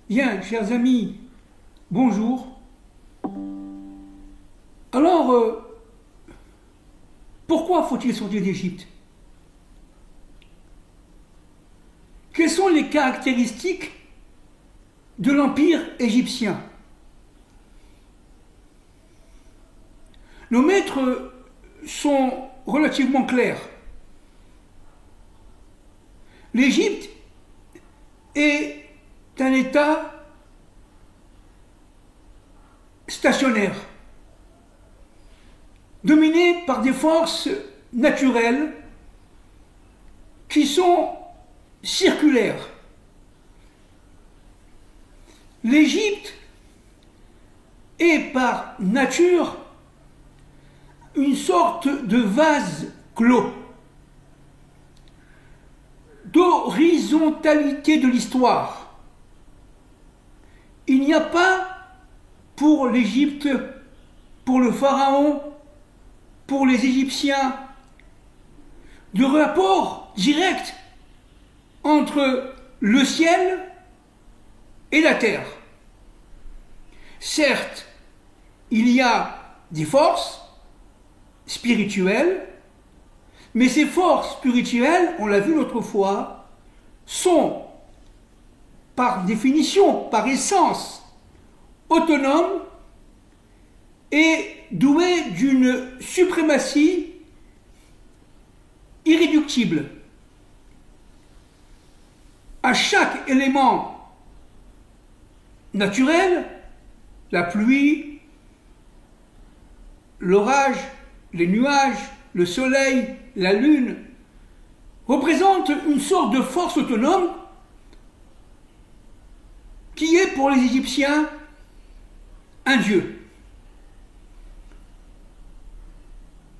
Bien, chers amis, bonjour. Alors, pourquoi faut-il sortir d'Égypte? Quelles sont les caractéristiques de l'Empire égyptien? Nos maîtres sont relativement clairs. L'Égypte est un État stationnaire, dominé par des forces naturelles qui sont circulaires. L'Égypte est par nature une sorte de vase clos, d'horizontalité de l'histoire. Il n'y a pas pour l'Égypte, pour le pharaon, pour les Égyptiens, de rapport direct entre le ciel et la terre. Certes, il y a des forces spirituelles, mais ces forces spirituelles, on l'a vu l'autre fois, sont par définition, par essence, autonomes et douées d'une suprématie irréductible. À chaque élément naturel, la pluie, l'orage, les nuages, le soleil, la lune, représentent une sorte de force autonome qui est pour les Égyptiens un dieu.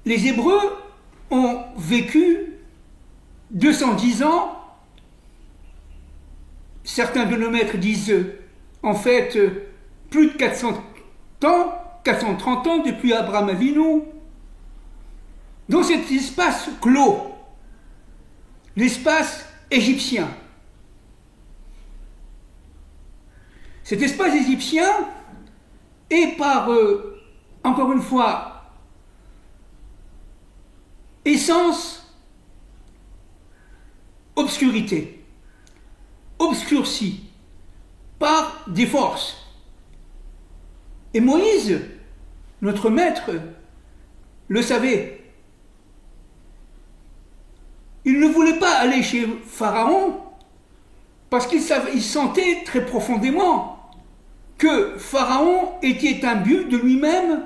Les Hébreux ont vécu 210 ans. Certains de nos maîtres disent en fait plus de 400 ans, 430 ans depuis Abraham Avinu, dans cet espace clos, l'espace égyptien. Cet espace égyptien est par, encore une fois, essence, obscurité, obscurci par des forces. Et Moïse, notre maître, le savait. Il ne voulait pas aller chez Pharaon parce qu'il sentait très profondément que Pharaon était imbu de lui-même.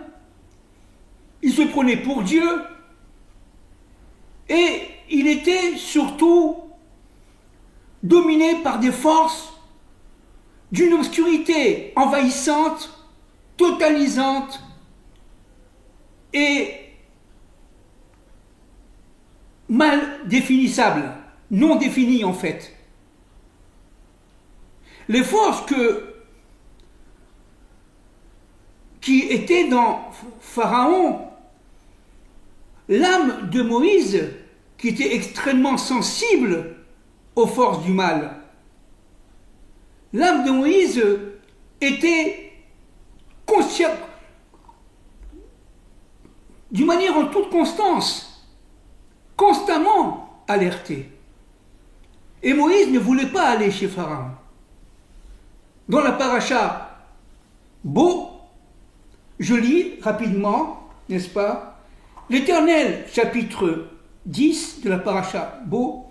Il se prenait pour Dieu et il était surtout dominé par des forces d'une obscurité envahissante, totalisante et mal définissable, non définie en fait. Les forces qui étaient dans Pharaon, l'âme de Moïse, qui était extrêmement sensible aux forces du mal, l'âme de Moïse était d'une manière en toute constance, constamment alertée. Et Moïse ne voulait pas aller chez Pharaon. Dans la paracha Bo, je lis rapidement, n'est-ce pas? L'Éternel, chapitre 10 de la paracha Bo,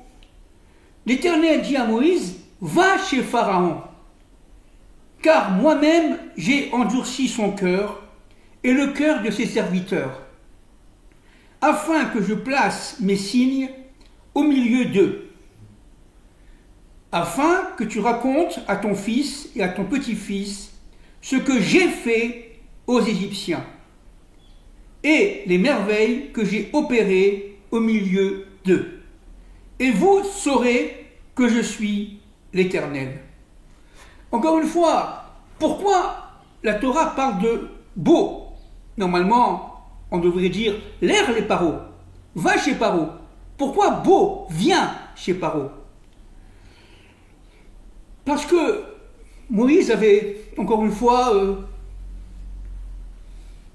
l'Éternel dit à Moïse, va chez Pharaon, car moi-même j'ai endurci son cœur et le cœur de ses serviteurs, afin que je place mes signes au milieu d'eux, afin que tu racontes à ton fils et à ton petit-fils ce que j'ai fait aux Égyptiens et les merveilles que j'ai opérées au milieu d'eux. Et vous saurez que je suis l'Éternel. Encore une fois, pourquoi la Torah parle de Bo? Normalement, on devrait dire l'air les Paro. Va chez Paro. Pourquoi Bo vient chez Paro? Parce que Moïse avait, encore une fois,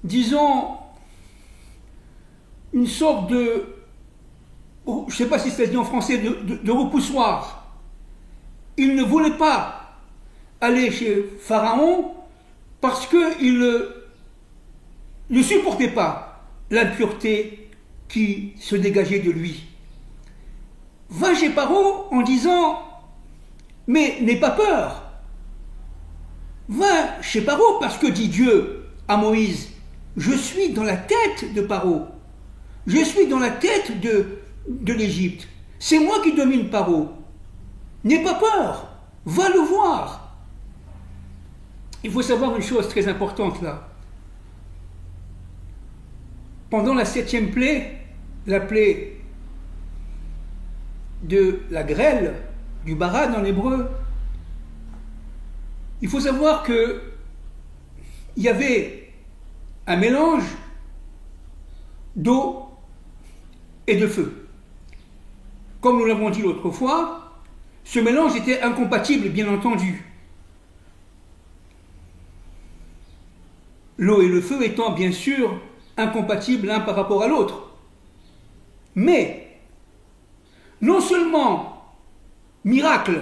disons, une sorte de, je ne sais pas si c'est dit en français, de repoussoir. Il ne voulait pas aller chez Pharaon parce qu'il ne supportait pas l'impureté qui se dégageait de lui. Va chez Pharaon en disant « Mais n'aie pas peur ». Va chez Pharaon parce que dit Dieu à Moïse « Je suis dans la tête de Pharaon. Je suis dans la tête de l'Égypte. C'est moi qui domine Pharaon. N'aie pas peur. Va le voir. » Il faut savoir une chose très importante là. Pendant la 7e plaie, la plaie de la grêle, du barad en hébreu, il faut savoir qu'il y avait un mélange d'eau et de feu. Comme nous l'avons dit l'autre fois, ce mélange était incompatible, bien entendu. L'eau et le feu étant bien sûr incompatibles l'un par rapport à l'autre. Mais, non seulement, miracle,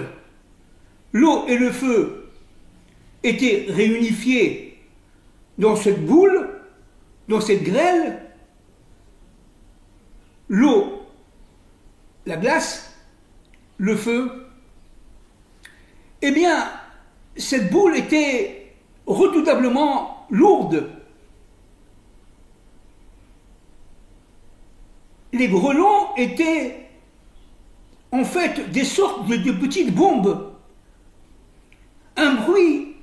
l'eau et le feu étaient réunifiés dans cette boule, dans cette grêle, l'eau, la glace, le feu, eh bien, cette boule était redoutablement lourde. Les grêlons étaient en fait des sortes de petites bombes. Un bruit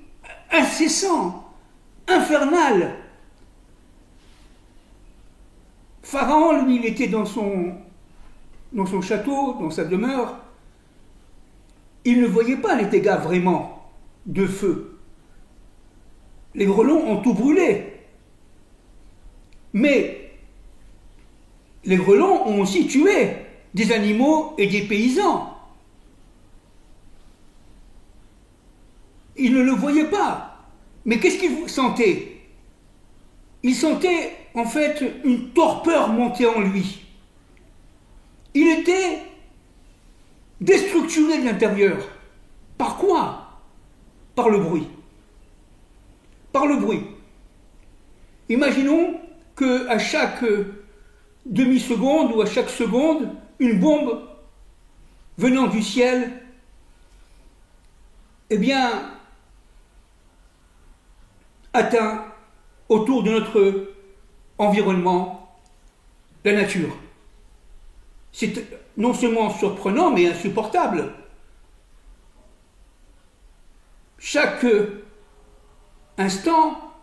incessant, infernal. Pharaon, lui, il était dans son château, dans sa demeure. Il ne voyait pas les dégâts vraiment de feu. Les grêlons ont tout brûlé. Mais les grêlons ont aussi tué des animaux et des paysans. Il ne le voyait pas. Mais qu'est-ce qu'il sentait? Il sentait en fait une torpeur monter en lui. Il était déstructuré de l'intérieur. Par quoi? Par le bruit. Par le bruit. Imaginons qu'à chaque demi-seconde ou à chaque seconde, une bombe venant du ciel, eh bien, atteint autour de notre environnement la nature. C'est non seulement surprenant, mais insupportable. Chaque instant,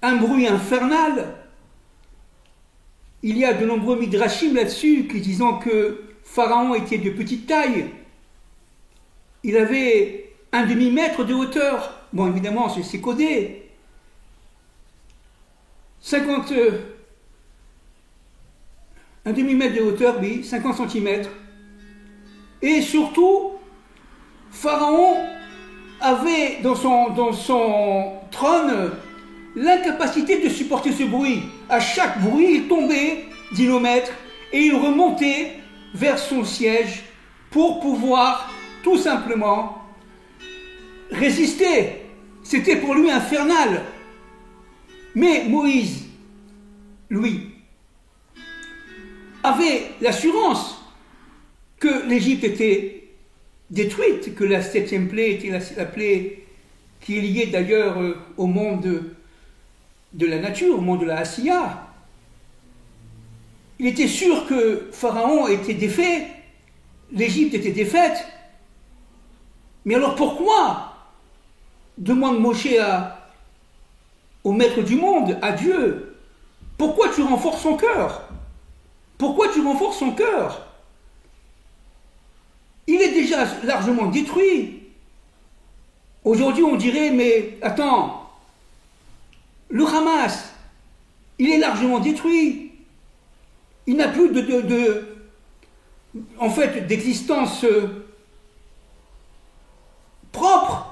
un bruit infernal. Il y a de nombreux midrashim là-dessus qui disant que Pharaon était de petite taille. Il avait un demi-mètre de hauteur. Bon, évidemment, c'est codé. 50... un demi-mètre de hauteur, oui, 50 cm. Et surtout, Pharaon avait dans son trône l'incapacité de supporter ce bruit. À chaque bruit, il tombait, dit nos maîtres, et il remontait vers son siège pour pouvoir tout simplement résister. C'était pour lui infernal. Mais Moïse, lui, avait l'assurance que l'Égypte était détruite, que la 7e plaie était la plaie qui est liée d'ailleurs au monde de la nature, au monde de la Asiya. Il était sûr que Pharaon était défait, l'Égypte était défaite. Mais alors pourquoi, demande Moshe au maître du monde, à Dieu, pourquoi tu renforces son cœur? Pourquoi tu renforces son cœur? Il est déjà largement détruit. Aujourd'hui, on dirait, mais attends, le Hamas, il est largement détruit. Il n'a plus en fait, d'existence propre.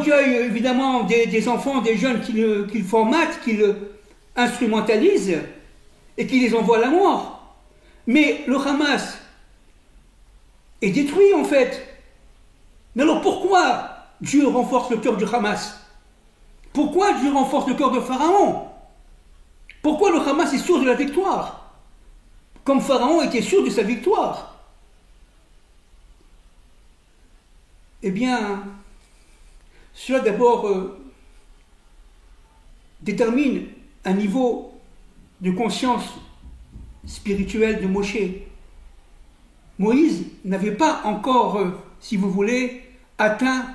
recueille évidemment des enfants, des jeunes qu'il formate, qu'il instrumentalise et qui les envoie à la mort. Mais le Hamas est détruit en fait. Mais alors pourquoi Dieu renforce le cœur du Hamas? Pourquoi Dieu renforce le cœur de Pharaon? Pourquoi le Hamas est sûr de la victoire? Comme Pharaon était sûr de sa victoire. Eh bien, cela d'abord détermine un niveau de conscience spirituelle de Moshe. Moïse n'avait pas encore, si vous voulez, atteint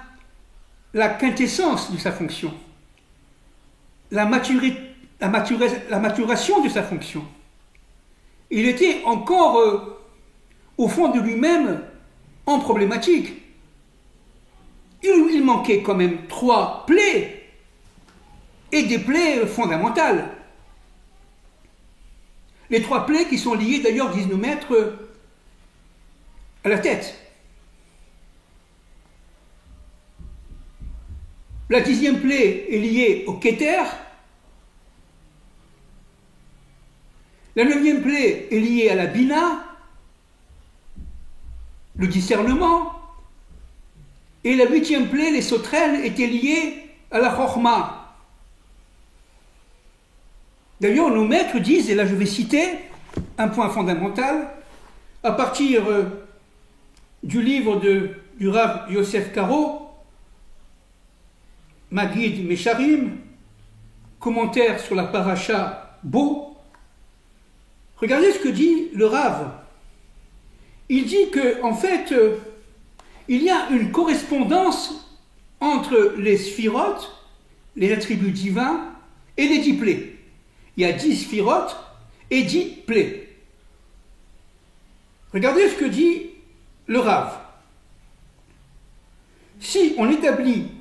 la quintessence de sa fonction, la maturation de sa fonction. Il était encore, au fond de lui-même, en problématique. Il manquait quand même 3 plaies, et des plaies fondamentales. Les 3 plaies qui sont liées, d'ailleurs, disent nos maîtres, à la tête. La 10e plaie est liée au Kéter. La 9e plaie est liée à la Bina, le discernement. Et la 8e plaie, les sauterelles, étaient liées à la Chokhma. D'ailleurs, nos maîtres disent, et là je vais citer un point fondamental, à partir du livre du Rav Yosef Karo, Maguid Mesharim, commentaire sur la paracha Bo. Regardez ce que dit le Rav. Il dit que, en fait, il y a une correspondance entre les sphirotes, les attributs divins, et les 10 plaies. Il y a 10 sphirotes et 10 plaies. Regardez ce que dit le Rav. Si on établit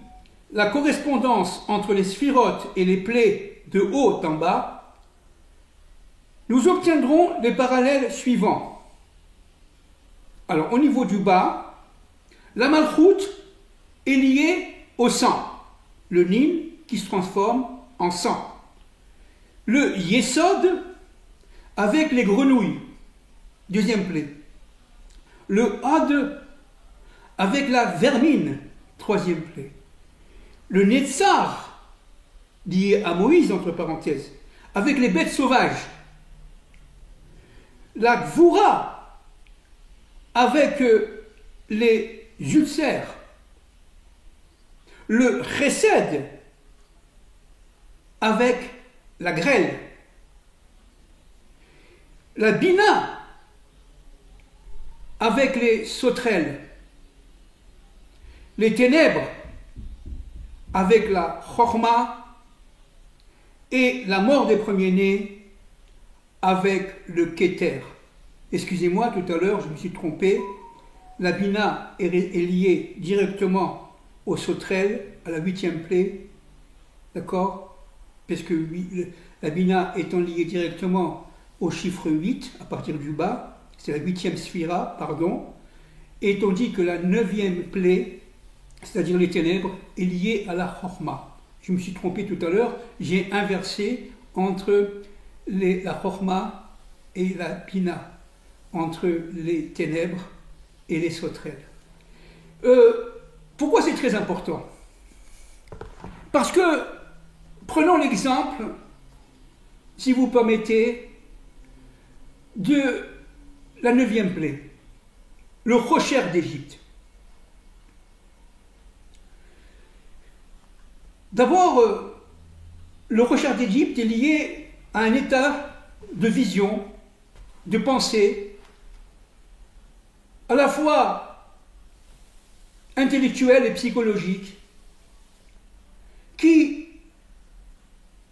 la correspondance entre les sphirotes et les plaies de haut en bas, nous obtiendrons les parallèles suivants. Alors, au niveau du bas, la malchoute est liée au sang, le Nil qui se transforme en sang. Le Yesod avec les grenouilles, 2e plaie. Le Had avec la vermine, 3e plaie. Le Netzar, lié à Moïse, entre parenthèses, avec les bêtes sauvages. La Gvoura, avec les ulcères. Le Chesed, avec la grêle. La Bina, avec les sauterelles. Les ténèbres, avec la Chokhma, et la mort des premiers-nés avec le Kéter. Excusez-moi, tout à l'heure, je me suis trompé. La Bina est liée directement aux sauterelles, à la 8e plaie, d'accord? Parce que la Bina étant liée directement au chiffre 8, à partir du bas, c'est la 8e sphira, pardon, et on dit que la 9e plaie, c'est-à-dire les ténèbres, est liée à la Chokhma. Je me suis trompé tout à l'heure, j'ai inversé entre la Chokhma et la Bina, entre les ténèbres et les sauterelles. Pourquoi c'est très important? Parce que, prenons l'exemple, si vous permettez, de la 9e plaie, le Rocher d'Égypte. D'abord, le Rocher d'Égypte est lié à un état de vision, de pensée, à la fois intellectuel et psychologique, qui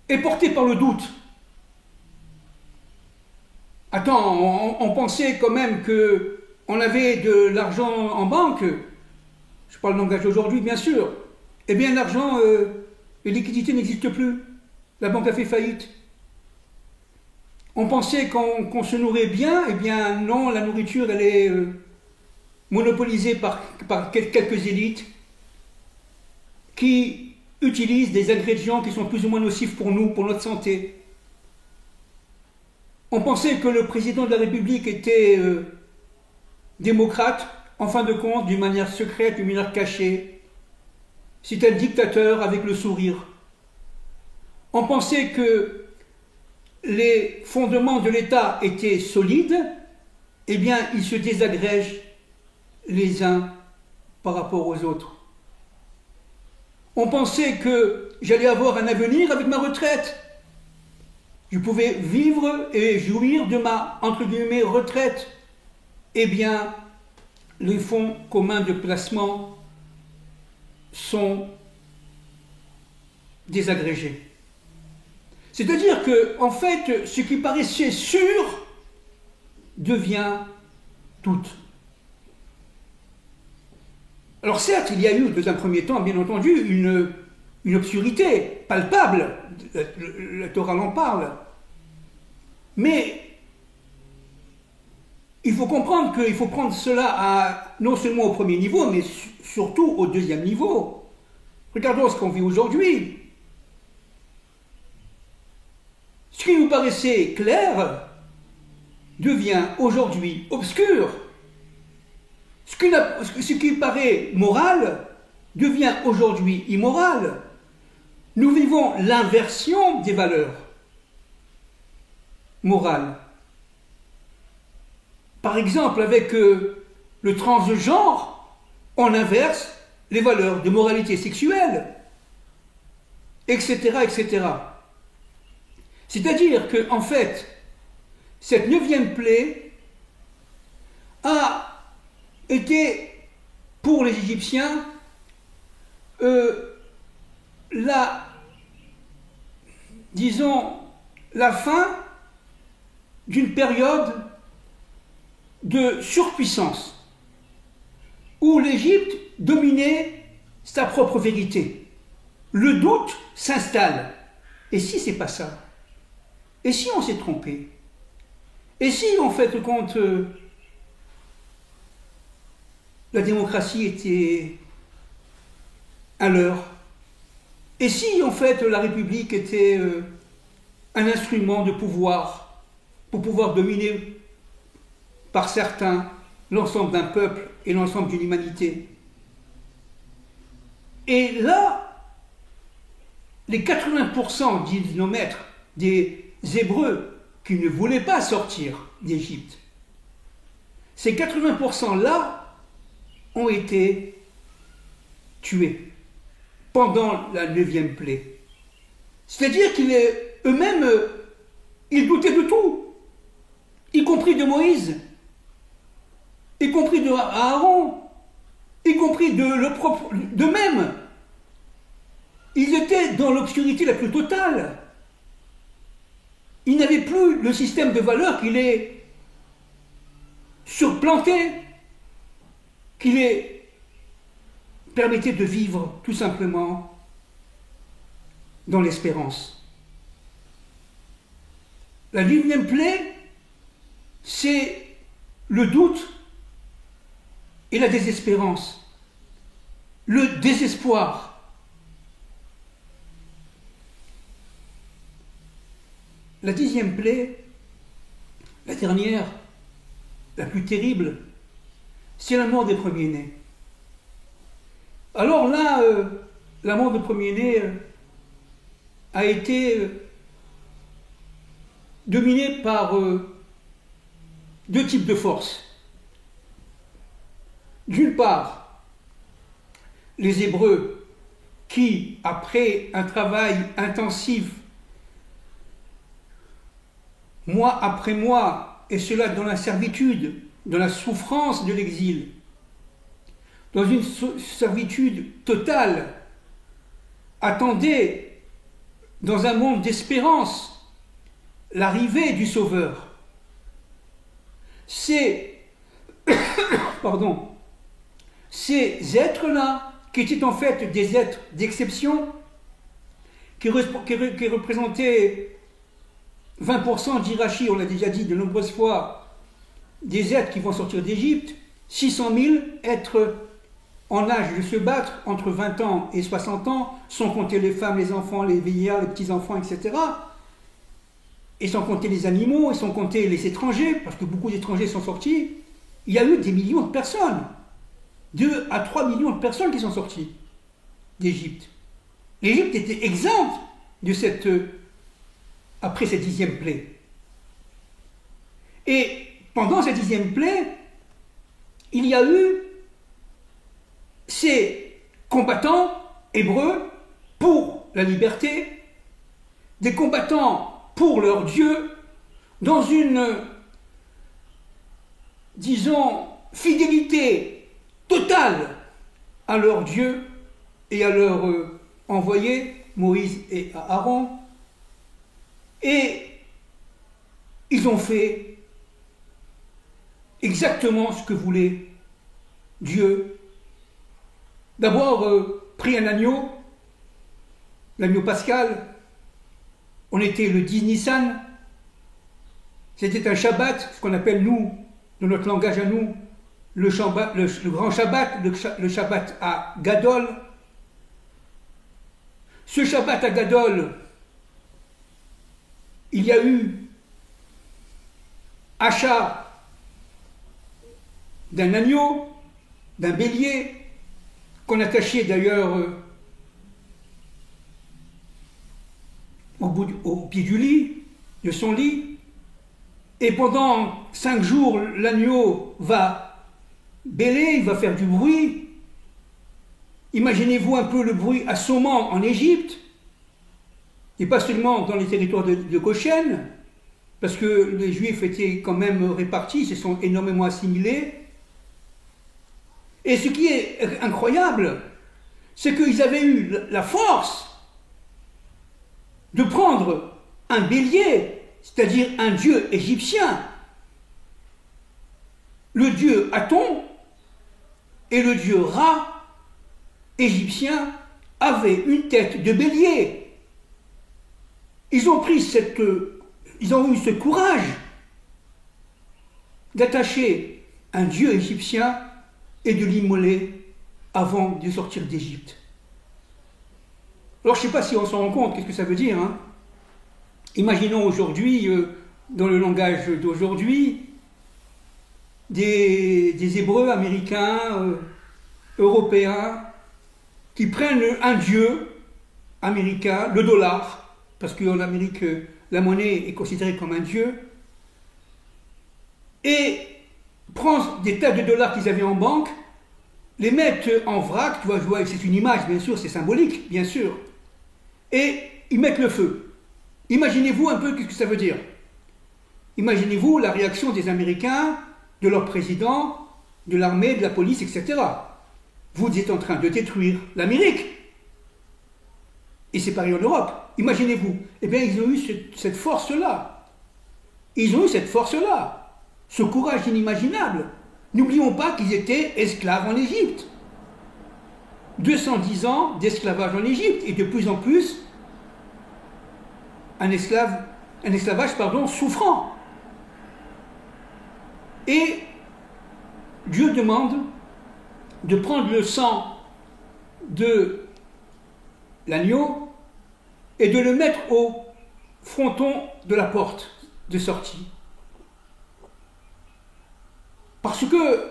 est porté par le doute. Attends, on pensait quand même qu'on avait de l'argent en banque, je parle langage d'aujourd'hui bien sûr, eh bien l'argent, les liquidités n'existent plus, la banque a fait faillite. On pensait qu'on se nourrait bien, eh bien non, la nourriture elle est monopolisée par quelques élites. qui utilisent des ingrédients qui sont plus ou moins nocifs pour nous, pour notre santé. On pensait que le président de la République était démocrate, en fin de compte, d'une manière secrète, d'une manière cachée. C'était un dictateur avec le sourire. On pensait que les fondements de l'État étaient solides, eh bien, ils se désagrègent les uns par rapport aux autres. On pensait que j'allais avoir un avenir avec ma retraite. Je pouvais vivre et jouir de ma, entre guillemets, retraite. Eh bien, les fonds communs de placement sont désagrégés. C'est-à-dire que, en fait, ce qui paraissait sûr devient tout. Alors certes, il y a eu, dans un premier temps, bien entendu, une obscurité palpable, la Torah en parle, mais il faut comprendre qu'il faut prendre cela non seulement au premier niveau, mais surtout au deuxième niveau. Regardons ce qu'on vit aujourd'hui. Ce qui nous paraissait clair devient aujourd'hui obscur. Ce qui paraît moral devient aujourd'hui immoral. Nous vivons l'inversion des valeurs morales. Par exemple, avec le transgenre, on inverse les valeurs de moralité sexuelle, etc., etc. C'est-à-dire que, en fait, cette 9e plaie a été, pour les Égyptiens, la fin d'une période de surpuissance, où l'Égypte dominait sa propre vérité. Le doute s'installe. Et si c'est pas ça? Et si on s'est trompé? Et si, en fait, compte, la démocratie était un leurre? Et si, en fait, la République était un instrument de pouvoir, pour pouvoir dominer par certains l'ensemble d'un peuple et l'ensemble d'une humanité? Et là, les 80%, disent nos maîtres, des Hébreux qui ne voulaient pas sortir d'Égypte, ces 80%-là ont été tués pendant la 9e plaie. C'est-à-dire qu'eux-mêmes, ils doutaient de tout, y compris de Moïse, y compris de Aaron, y compris d'eux-mêmes. Ils étaient dans l'obscurité la plus totale. Ils n'avaient plus le système de valeurs qui les surplantait, qui les permettait de vivre tout simplement dans l'espérance. La 9e plaie, c'est le doute et la désespérance, le désespoir. La 10e plaie, la dernière, la plus terrible, c'est la mort des premiers-nés. Alors là, la mort des premiers-nés a été dominée par deux types de forces. D'une part, les Hébreux qui, après un travail intensif, mois après mois, et cela dans la servitude, dans la souffrance de l'exil, dans une servitude totale, attendaient dans un monde d'espérance l'arrivée du Sauveur. Ces êtres-là, qui étaient en fait des êtres d'exception, qui représentaient 20% d'Hirachi, on l'a déjà dit de nombreuses fois, des êtres qui vont sortir d'Égypte, 600 000 êtres en âge de se battre entre 20 ans et 60 ans, sans compter les femmes, les enfants, les vieillards, les petits-enfants, etc. Et sans compter les animaux, et sans compter les étrangers, parce que beaucoup d'étrangers sont sortis, il y a eu des millions de personnes, 2 à 3 millions de personnes qui sont sorties d'Égypte. L'Égypte était exempte de après cette 10e plaie. Et pendant cette 10e plaie, il y a eu ces combattants hébreux pour la liberté, des combattants pour leur Dieu, dans une, disons, fidélité totale à leur Dieu et à leur envoyé, Moïse et Aaron. Et ils ont fait exactement ce que voulait Dieu. D'abord, pris un agneau, l'agneau pascal. On était le 10 Nissan. C'était un Shabbat, ce qu'on appelle nous, dans notre langage à nous, le grand Shabbat, le Shabbat à Gadol. Ce Shabbat à Gadol, il y a eu achat d'un agneau, d'un bélier, qu'on a caché d'ailleurs au pied du lit, de son lit. Et pendant 5 jours, l'agneau va bêler, il va faire du bruit. Imaginez-vous un peu le bruit assommant en Égypte, et pas seulement dans les territoires de Goshen, parce que les Juifs étaient quand même répartis, se sont énormément assimilés. Et ce qui est incroyable, c'est qu'ils avaient eu la force de prendre un bélier, c'est-à-dire un dieu égyptien, le dieu Aton et le dieu Ra égyptien avaient une tête de bélier. Ils ont eu ce courage d'attacher un dieu égyptien et de l'immoler avant de sortir d'Égypte. Alors je ne sais pas si on s'en rend compte, qu'est-ce que ça veut dire, hein? Imaginons aujourd'hui, dans le langage d'aujourd'hui, des Hébreux américains, européens, qui prennent un dieu américain, le dollar, parce qu'en Amérique, la monnaie est considérée comme un dieu, et prennent des tas de dollars qu'ils avaient en banque, les mettent en vrac, tu vois, c'est une image, bien sûr, c'est symbolique, bien sûr, et ils mettent le feu. Imaginez-vous un peu ce que ça veut dire. Imaginez-vous la réaction des Américains, de leur président, de l'armée, de la police, etc. Vous êtes en train de détruire l'Amérique. Et c'est pareil en Europe. Imaginez-vous. Eh bien, ils ont eu cette force-là. Ils ont eu cette force-là. Ce courage inimaginable. N'oublions pas qu'ils étaient esclaves en Égypte. 210 ans d'esclavage en Égypte. Et de plus en plus, un esclavage souffrant. Et Dieu demande de prendre le sang de l'agneau et de le mettre au fronton de la porte de sortie. Parce que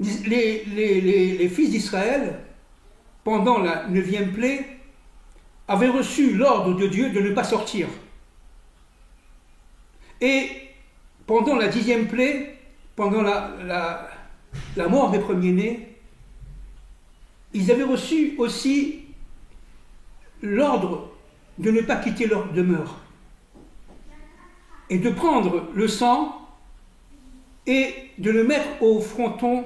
les fils d'Israël, pendant la 9e plaie, avaient reçu l'ordre de Dieu de ne pas sortir. Et pendant la 10e plaie, pendant la mort des premiers-nés, ils avaient reçu aussi l'ordre de ne pas quitter leur demeure et de prendre le sang et de le mettre au fronton,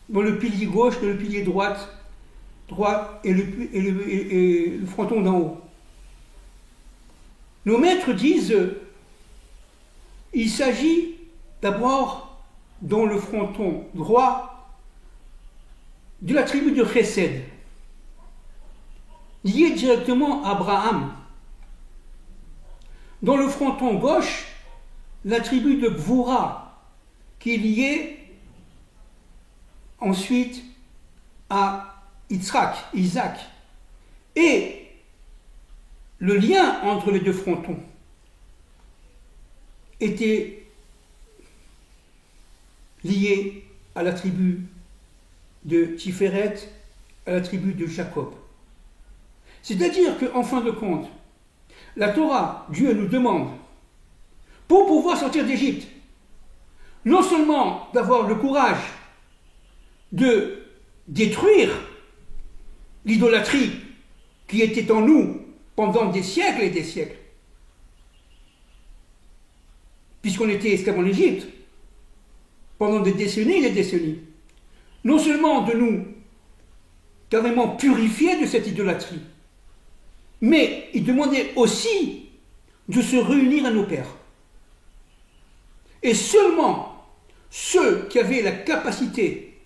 dans le pilier gauche, dans le pilier droit et le fronton d'en haut. Nos maîtres disent, il s'agit d'abord, dans le fronton droit, de la tribu de Chesed, liée directement à Abraham. Dans le fronton gauche, la tribu de Gvoura, qui est liée ensuite à Isaac. Et le lien entre les deux frontons était lié à la tribu de Tiferet, à la tribu de Jacob. C'est-à-dire qu'en fin de compte, la Torah, Dieu nous demande, pour pouvoir sortir d'Égypte, non seulement d'avoir le courage de détruire l'idolâtrie qui était en nous pendant des siècles et des siècles, puisqu'on était esclaves en Égypte, pendant des décennies et des décennies, non seulement de nous carrément purifier de cette idolâtrie, mais il demandait aussi de se réunir à nos pères. Et seulement ceux qui avaient la capacité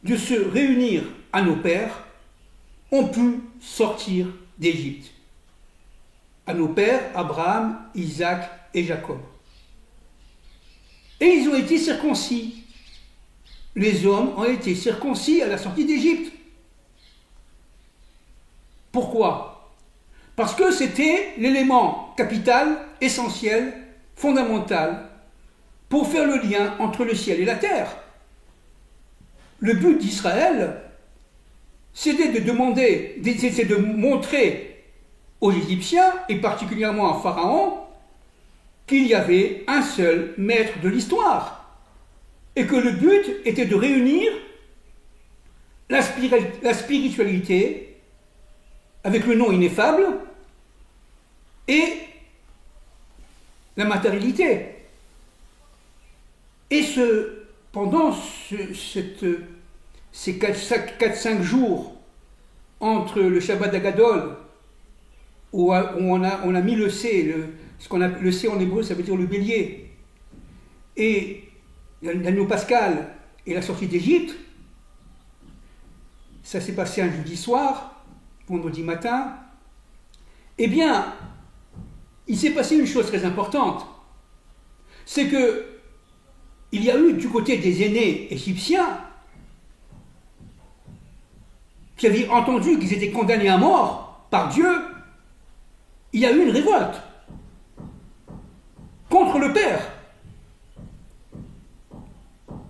de se réunir à nos pères ont pu sortir d'Égypte. À nos pères, Abraham, Isaac et Jacob. Et ils ont été circoncis. Les hommes ont été circoncis à la sortie d'Égypte. Pourquoi? Parce que c'était l'élément capital, essentiel, fondamental, pour faire le lien entre le ciel et la terre. Le but d'Israël, c'était de montrer aux Égyptiens, et particulièrement à Pharaon, qu'il y avait un seul maître de l'histoire, et que le but était de réunir la spiritualité avec le nom ineffable et la matérialité. Et pendant ces 4-5 jours entre le Shabbat d'Agadol, où on a mis le C, le C en hébreu, ça veut dire le bélier, et l'anneau pascal et la sortie d'Égypte, ça s'est passé un jeudi soir, vendredi matin, eh bien, il s'est passé une chose très importante, c'est que il y a eu du côté des aînés égyptiens qui avaient entendu qu'ils étaient condamnés à mort par Dieu, il y a eu une révolte contre le père.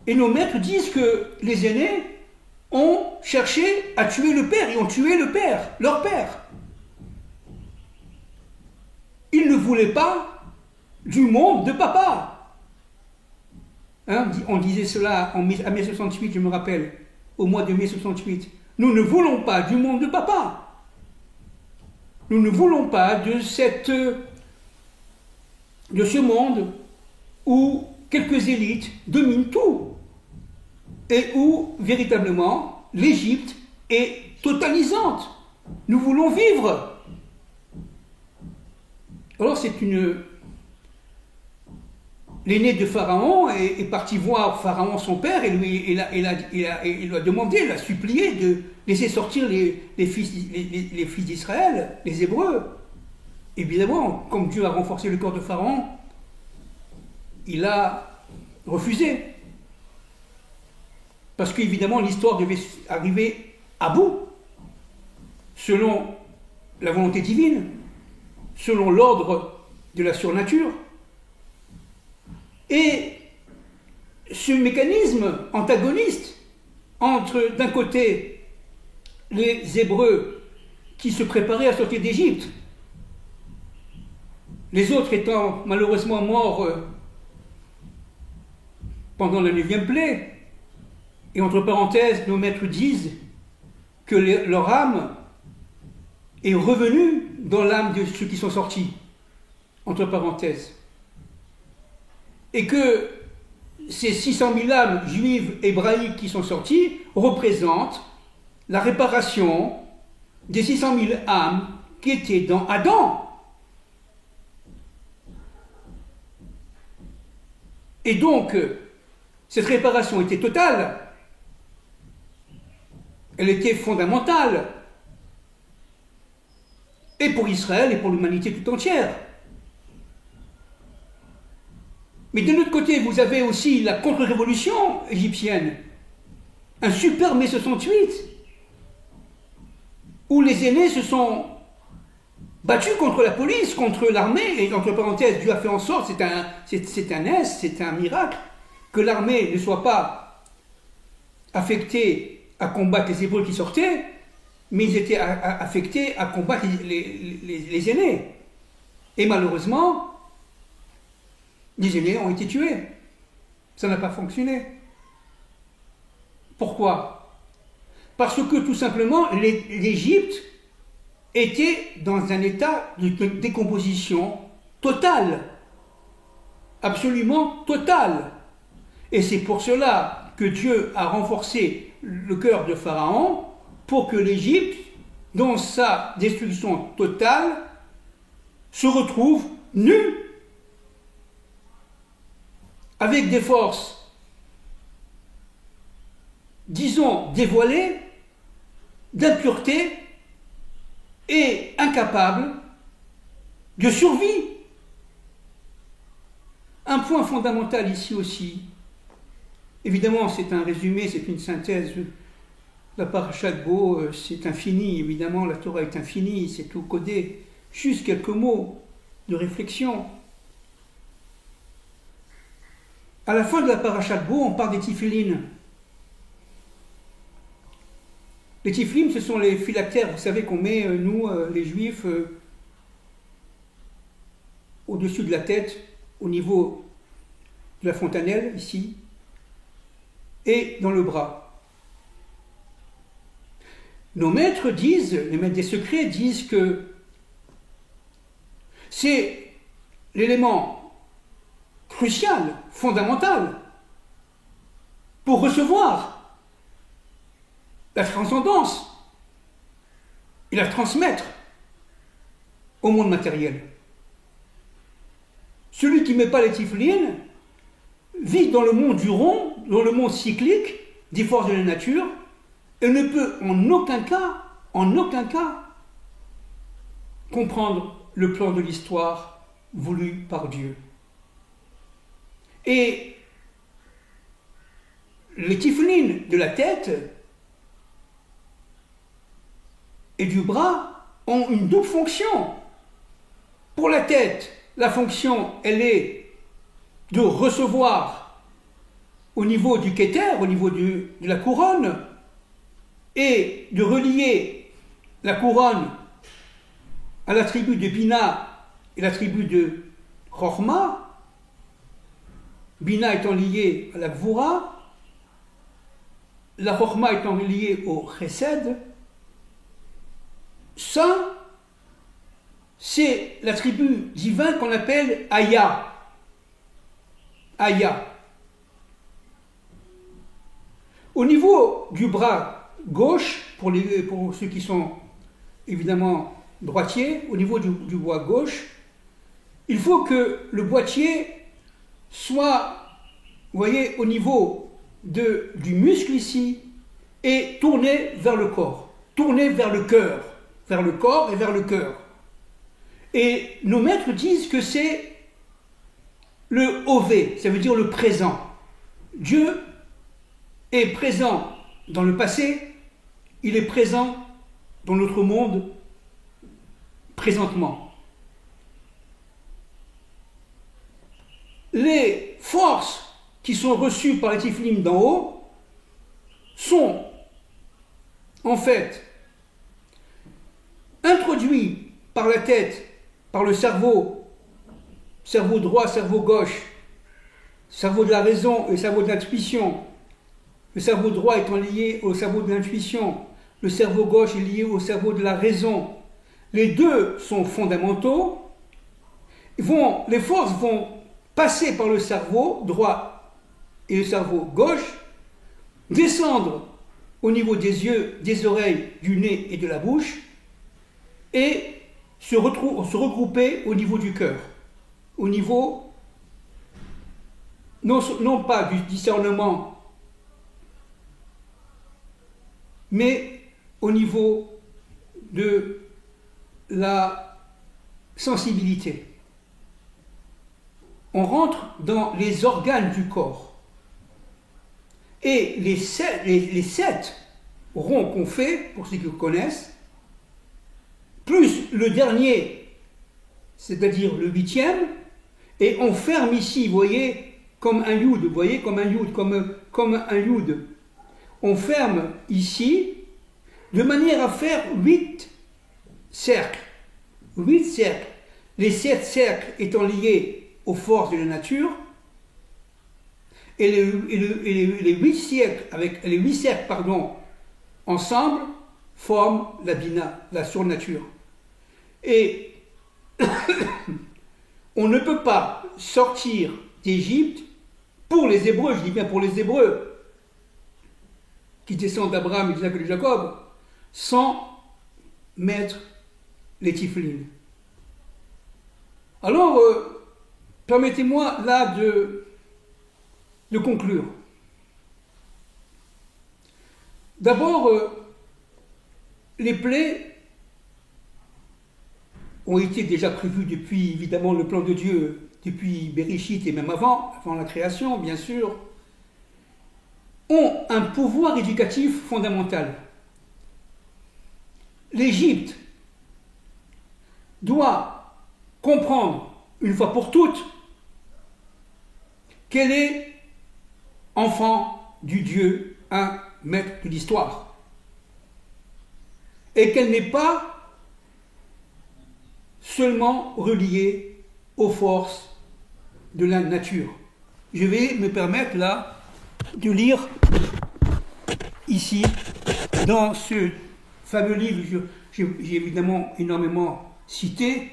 Et nos maîtres disent que les aînés ont cherché à tuer le père, et ont tué le père, leur père. Ils ne voulaient pas du monde de papa. Hein, on disait cela à mai 68, je me rappelle, au mois de mai 68. Nous ne voulons pas du monde de papa. Nous ne voulons pas de ce monde où quelques élites dominent tout et où, véritablement, l'Égypte est totalisante. Nous voulons vivre. Alors l'aîné de Pharaon est parti voir Pharaon son père et lui a demandé, il a supplié de laisser sortir les fils d'Israël, les Hébreux. Évidemment, comme Dieu a renforcé le corps de Pharaon, il a refusé. Parce qu'évidemment, l'histoire devait arriver à bout, selon la volonté divine, selon l'ordre de la surnature. Et ce mécanisme antagoniste entre, d'un côté, les Hébreux qui se préparaient à sortir d'Égypte, les autres étant malheureusement morts pendant la 9e plaie, et entre parenthèses, nos maîtres disent que leur âme est revenue dans l'âme de ceux qui sont sortis, entre parenthèses. Et que ces 600 000 âmes juives hébraïques qui sont sorties représentent la réparation des 600 000 âmes qui étaient dans Adam. Et donc, cette réparation était totale, elle était fondamentale, et pour Israël et pour l'humanité tout entière. Mais de l'autre côté, vous avez aussi la contre-révolution égyptienne, un super mai 68, où les aînés se sont battus contre la police, contre l'armée, et entre parenthèses, Dieu a fait en sorte, c'est un miracle, que l'armée ne soit pas affectée à combattre les épaules qui sortaient, mais ils étaient affectés à combattre les aînés. Et malheureusement, les aînés ont été tués. Ça n'a pas fonctionné. Pourquoi? Parce que tout simplement, l'Égypte était dans un état de décomposition totale. Absolument totale. Et c'est pour cela que Dieu a renforcé le cœur de Pharaon pour que l'Égypte, dans sa destruction totale, se retrouve nue, avec des forces, disons, dévoilées, d'impureté et incapable de survie. Un point fondamental ici aussi, évidemment c'est un résumé, c'est une synthèse, la paracha de Bo, c'est infini, évidemment la Torah est infinie, c'est tout codé, juste quelques mots de réflexion. À la fin de la paracha de Bo, on parle des téphilines. Les téphilines, ce sont les phylactères, vous savez, qu'on met, nous, les juifs, au-dessus de la tête, au niveau de la fontanelle, ici, et dans le bras. Nos maîtres disent, les maîtres des secrets disent que c'est l'élément crucial, fondamental, pour recevoir la transcendance et la transmettre au monde matériel. Celui qui ne met pas les téphilines vit dans le monde du rond, dans le monde cyclique des forces de la nature, et ne peut en aucun cas, comprendre le plan de l'histoire voulu par Dieu. Et les téphilines de la tête et du bras ont une double fonction. Pour la tête, la fonction, elle est de recevoir au niveau du Kéter, au niveau de la couronne, et de relier la couronne à la tribu de Bina et la tribu de Chorma, Bina étant liée à la Gvura, la Chorma étant liée au Chesed. Ça, c'est la tribu divine qu'on appelle Aya. Aya. Au niveau du bras gauche, pour ceux qui sont évidemment droitiers, au niveau du bras gauche, il faut que le boîtier soit, vous voyez, au niveau du muscle ici, et tourné vers le corps, tourné vers le cœur, vers le corps et vers le cœur. Et nos maîtres disent que c'est le Hové, ça veut dire le présent. Dieu est présent dans le passé, il est présent dans notre monde présentement. Les forces qui sont reçues par les téphilines d'en haut sont en fait introduites par la tête, par le cerveau, cerveau droit, cerveau gauche, cerveau de la raison et cerveau de l'intuition. Le cerveau droit étant lié au cerveau de l'intuition, le cerveau gauche est lié au cerveau de la raison. Les deux sont fondamentaux. Les forces vont passer par le cerveau droit et le cerveau gauche, descendre au niveau des yeux, des oreilles, du nez et de la bouche, et se regrouper au niveau du cœur, au niveau non pas du discernement, mais au niveau de la sensibilité. On rentre dans les organes du corps. Et les sept ronds qu'on fait, pour ceux qui connaissent, plus le dernier, c'est-à-dire le 8e, et on ferme ici, vous voyez, comme un yud, vous voyez, comme un yud, comme un yud. On ferme ici, de manière à faire 8 cercles. 8 cercles. Les 7 cercles étant liés aux forces de la nature, et les 8 cercles, ensemble, forment la bina, la surnature. Et on ne peut pas sortir d'Égypte pour les Hébreux, je dis bien pour les Hébreux, qui descendent d'Abraham, Isaac et de Jacob, sans mettre les tiflines. Alors, permettez-moi là de conclure. D'abord, les plaies ont été déjà prévues depuis, évidemment, le plan de Dieu, depuis Bereshit et même avant la création, bien sûr, ont un pouvoir éducatif fondamental. L'Égypte doit comprendre, une fois pour toutes, qu'elle est enfant du Dieu, un maître de l'histoire, et qu'elle n'est pas seulement reliée aux forces de la nature. Je vais me permettre là de lire ici, dans ce fameux livre, j'ai évidemment énormément cité,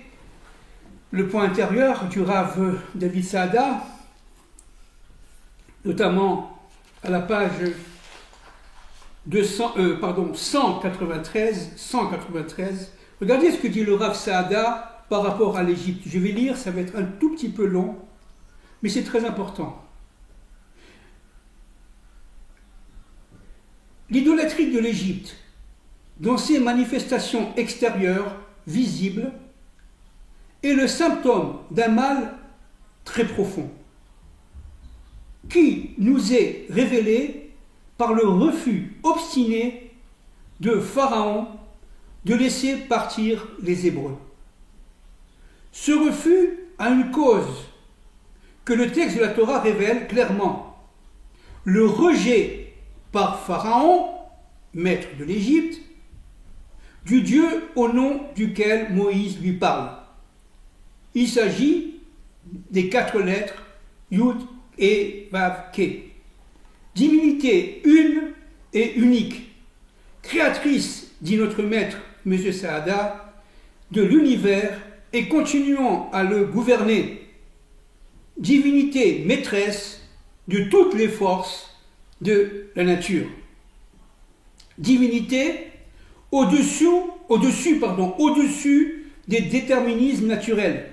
le point intérieur du Rav David Saada, notamment à la page 193. Regardez ce que dit le Rav Saada par rapport à l'Égypte. Je vais lire, ça va être un tout petit peu long, mais c'est très important. L'idolâtrie de l'Égypte, dans ses manifestations extérieures visibles, est le symptôme d'un mal très profond, qui nous est révélé par le refus obstiné de Pharaon de laisser partir les Hébreux. Ce refus a une cause que le texte de la Torah révèle clairement: le rejet par Pharaon, maître de l'Égypte, du Dieu au nom duquel Moïse lui parle. Il s'agit des 4 lettres Yud et Vav Ke, divinité une et unique, créatrice, dit notre maître, M. Saada, de l'univers et continuant à le gouverner, divinité maîtresse de toutes les forces de la nature, divinité au-dessus des déterminismes naturels.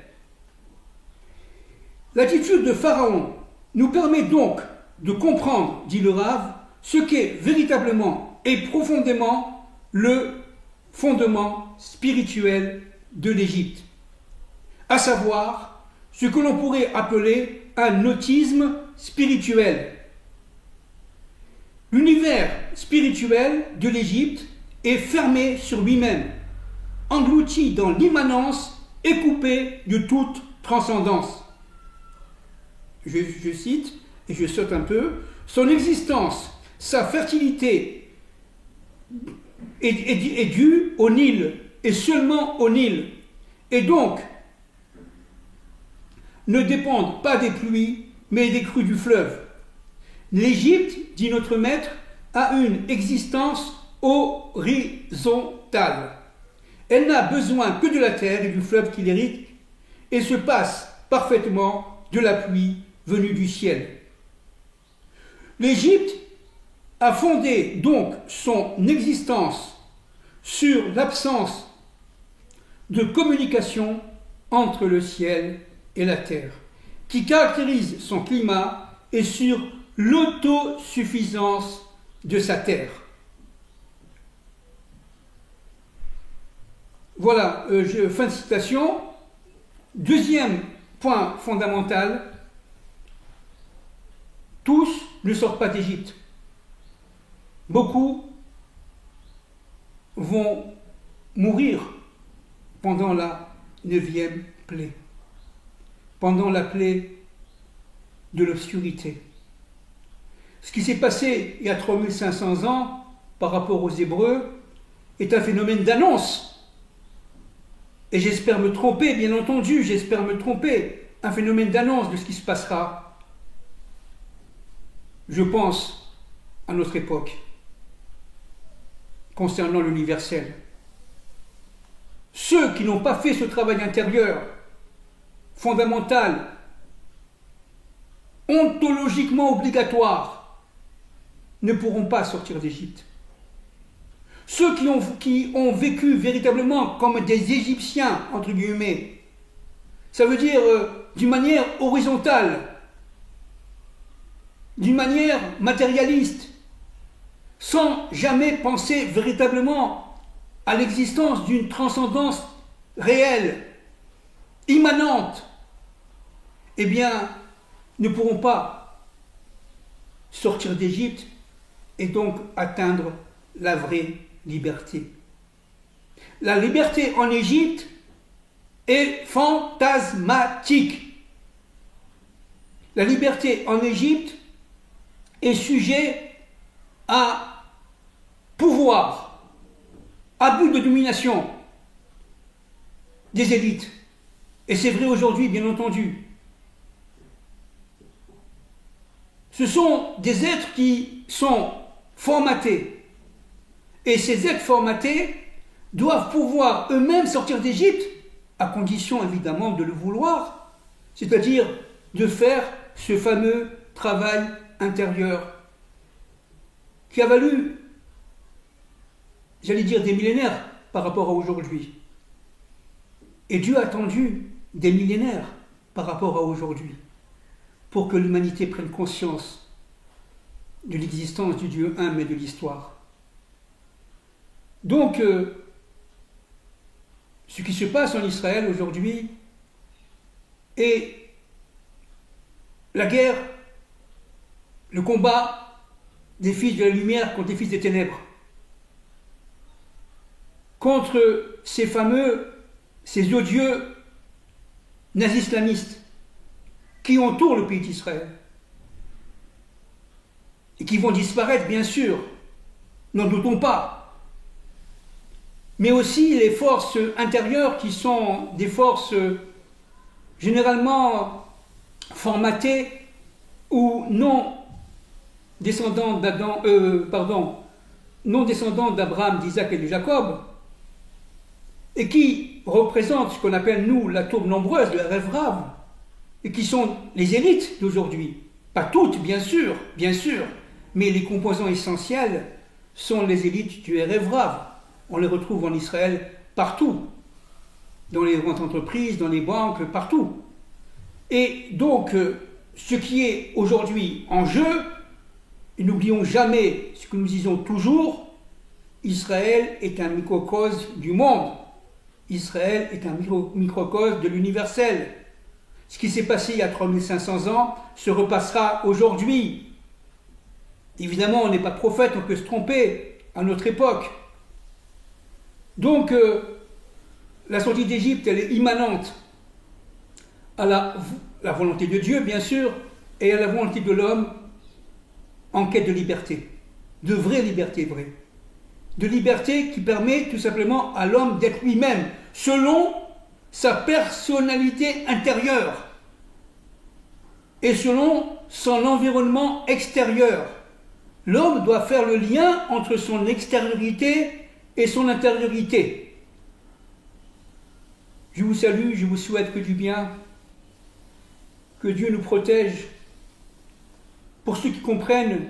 L'attitude de Pharaon nous permet donc de comprendre, dit le Rav, ce qu'est véritablement et profondément le fondement spirituel de l'Égypte, à savoir ce que l'on pourrait appeler un autisme spirituel. L'univers spirituel de l'Égypte est fermé sur lui-même, englouti dans l'immanence et coupé de toute transcendance. Je cite, et je saute un peu, son existence, sa fertilité est due au Nil, et seulement au Nil, et donc ne dépendent pas des pluies, mais des crues du fleuve. L'Égypte, dit notre maître, a une existence horizontale. Elle n'a besoin que de la terre et du fleuve qui l'hérite, et se passe parfaitement de la pluie venue du ciel. L'Égypte a fondé donc son existence sur l'absence de communication entre le ciel et la terre, qui caractérise son climat, et sur l'autosuffisance de sa terre. Voilà, fin de citation. Deuxième point fondamental, tous ne sortent pas d'Égypte. beaucoup vont mourir pendant la 9e plaie, pendant la plaie de l'obscurité. Ce qui s'est passé il y a 3500 ans par rapport aux Hébreux est un phénomène d'annonce. Et j'espère me tromper, bien entendu, j'espère me tromper, un phénomène d'annonce de ce qui se passera. Je pense à notre époque, concernant l'universel. Ceux qui n'ont pas fait ce travail intérieur, fondamental, ontologiquement obligatoire, ne pourront pas sortir d'Égypte. Ceux qui ont vécu véritablement comme des Égyptiens, entre guillemets, ça veut dire d'une manière horizontale, d'une manière matérialiste, sans jamais penser véritablement à l'existence d'une transcendance réelle, immanente, eh bien, ne pourront pas sortir d'Égypte et donc atteindre la vraie liberté. La liberté en Égypte est fantasmatique. La liberté en Égypte est sujet à pouvoir, abus de domination des élites. Et c'est vrai aujourd'hui, bien entendu. Ce sont des êtres qui sont formatés. Et ces êtres formatés doivent pouvoir eux-mêmes sortir d'Égypte, à condition évidemment de le vouloir, c'est-à-dire de faire ce fameux travail intérieur qui a valu, j'allais dire, des millénaires par rapport à aujourd'hui. Et Dieu a attendu des millénaires par rapport à aujourd'hui pour que l'humanité prenne conscience de l'existence du Dieu un, mais de l'histoire. Donc, ce qui se passe en Israël aujourd'hui est la guerre, le combat des fils de la lumière contre les fils des ténèbres, contre ces odieux nazis-islamistes qui entourent le pays d'Israël et qui vont disparaître, bien sûr, n'en doutons pas. Mais aussi les forces intérieures qui sont des forces généralement formatées ou non descendantes d'Abraham, d'Isaac et de Jacob, et qui représentent ce qu'on appelle, nous, la tourbe nombreuse de la rêve rave, et qui sont les élites d'aujourd'hui. Pas toutes, bien sûr, mais les composants essentiels sont les élites du rêve rave. On les retrouve en Israël partout, dans les grandes entreprises, dans les banques, partout. Et donc, ce qui est aujourd'hui en jeu, et n'oublions jamais ce que nous disons toujours, Israël est un microcosme du monde. Israël est un microcosme de l'universel. Ce qui s'est passé il y a 3500 ans se repassera aujourd'hui. Évidemment, on n'est pas prophète, on peut se tromper à notre époque. Donc, la sortie d'Égypte, elle est immanente à la volonté de Dieu, bien sûr, et à la volonté de l'homme en quête de liberté, de vraie liberté, vraie. De liberté qui permet tout simplement à l'homme d'être lui-même, selon sa personnalité intérieure et selon son environnement extérieur. L'homme doit faire le lien entre son extériorité et son intériorité. Je vous salue, je vous souhaite que du bien, que Dieu nous protège. Pour ceux qui comprennent,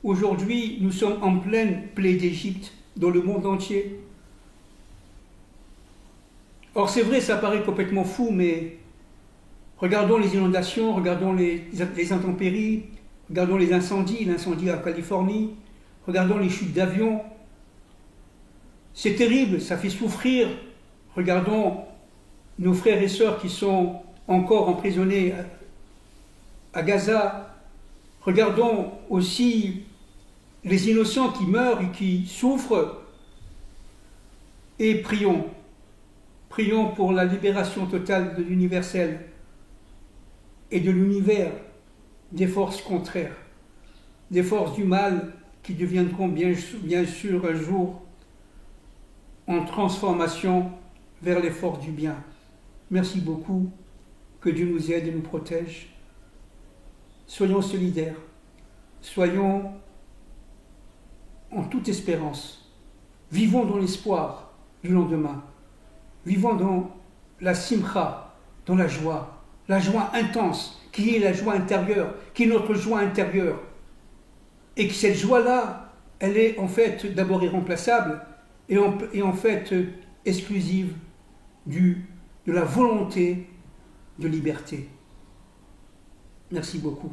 aujourd'hui, nous sommes en pleine plaie d'Égypte dans le monde entier. Or, c'est vrai, ça paraît complètement fou, mais regardons les inondations, regardons les intempéries, regardons les incendies, l'incendie en Californie, regardons les chutes d'avions. C'est terrible, ça fait souffrir. Regardons nos frères et sœurs qui sont encore emprisonnés à Gaza. Regardons aussi les innocents qui meurent et qui souffrent, et prions. Prions pour la libération totale de l'universel et de l'univers des forces contraires, des forces du mal qui deviendront bien sûr un jour en transformation vers les forces du bien. Merci beaucoup, que Dieu nous aide et nous protège. Soyons solidaires, soyons en toute espérance, vivons dans l'espoir du lendemain, vivons dans la simcha, dans la joie intense, qui est la joie intérieure, qui est notre joie intérieure. Et que cette joie-là, elle est en fait d'abord irremplaçable et en fait exclusive de la volonté de liberté. Merci beaucoup.